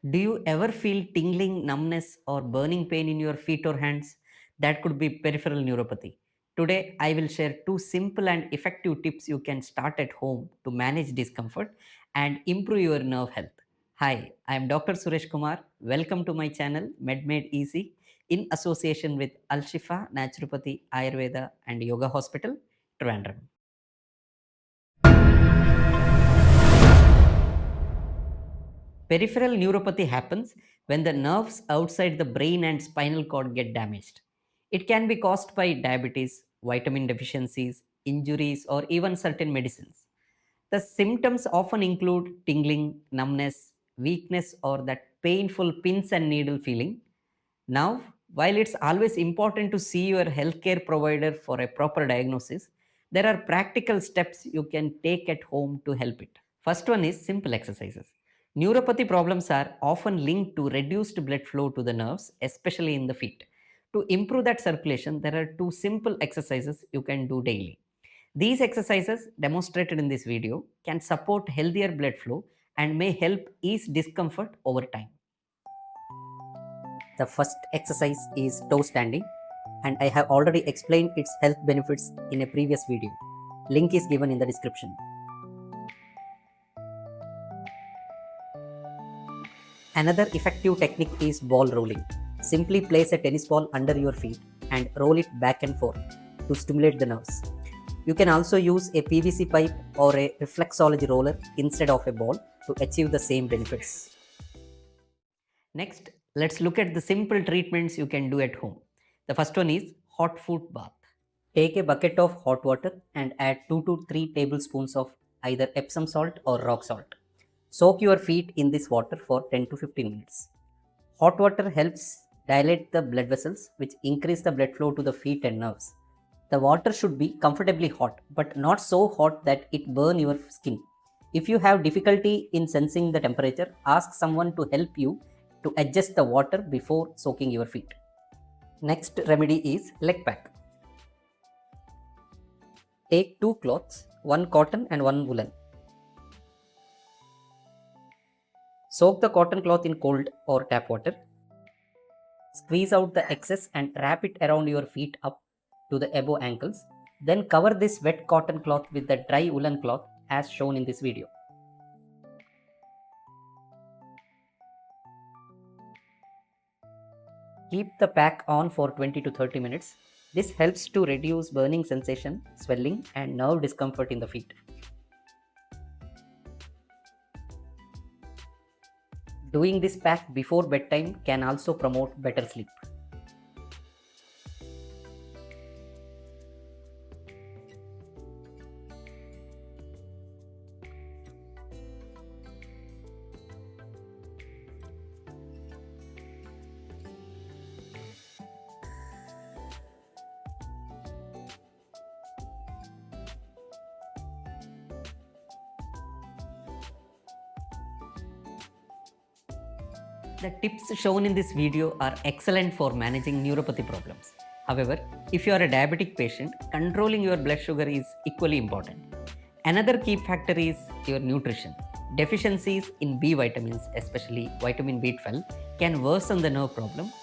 Do you ever feel tingling, numbness, or burning pain in your feet or hands? That could be peripheral neuropathy. Today, I will share two simple and effective tips you can start at home to manage discomfort and improve your nerve health. Hi, I am Dr. Suresh Kumar. Welcome to my channel, MedMade Easy, in association with Al Shifa Naturopathy, Ayurveda, and Yoga Hospital, Trivandrum. Peripheral neuropathy happens when the nerves outside the brain and spinal cord get damaged. It can be caused by diabetes, vitamin deficiencies, injuries, or even certain medicines. The symptoms often include tingling, numbness, weakness, or that painful pins and needle feeling. Now, while it's always important to see your healthcare provider for a proper diagnosis, there are practical steps you can take at home to help it. First one is simple exercises. Neuropathy problems are often linked to reduced blood flow to the nerves, especially in the feet. To improve that circulation, there are two simple exercises you can do daily. These exercises, demonstrated in this video, can support healthier blood flow and may help ease discomfort over time. The first exercise is toe standing, and I have already explained its health benefits in a previous video. Link is given in the description. Another effective technique is ball rolling. Simply place a tennis ball under your feet and roll it back and forth to stimulate the nerves. You can also use a PVC pipe or a reflexology roller instead of a ball to achieve the same benefits. Next, let's look at the simple treatments you can do at home. The first one is hot foot bath. Take a bucket of hot water and add 2 to 3 tablespoons of either Epsom salt or rock salt. Soak your feet in this water for 10 to 15 minutes. Hot water helps dilate the blood vessels, which increase the blood flow to the feet and nerves. The water should be comfortably hot, but not so hot that it burns your skin. If you have difficulty in sensing the temperature, ask someone to help you to adjust the water before soaking your feet. Next remedy is leg pack. Take two cloths, one cotton and one woolen. Soak the cotton cloth in cold or tap water. Squeeze out the excess and wrap it around your feet up to the above ankles. Then cover this wet cotton cloth with the dry woolen cloth as shown in this video. Keep the pack on for 20 to 30 minutes. This helps to reduce burning sensation, swelling, and nerve discomfort in the feet. Doing this pack before bedtime can also promote better sleep. The tips shown in this video are excellent for managing neuropathy problems. However, if you are a diabetic patient, controlling your blood sugar is equally important. Another key factor is your nutrition. Deficiencies in B vitamins, especially vitamin B12, can worsen the nerve problem.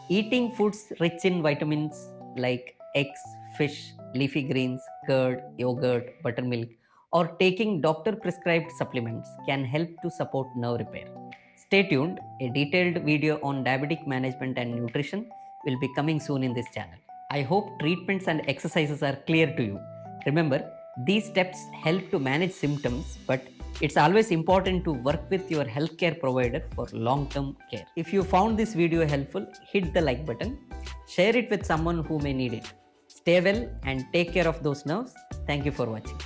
Eating foods rich in vitamins like eggs, fish, leafy greens, curd, yogurt, buttermilk, or taking doctor prescribed supplements can help to support nerve repair. Stay tuned, a detailed video on diabetic management and nutrition will be coming soon in this channel. I hope treatments and exercises are clear to you. Remember, these steps help to manage symptoms, but it's always important to work with your healthcare provider for long-term care. If you found this video helpful, hit the like button, share it with someone who may need it. Stay well and take care of those nerves. Thank you for watching.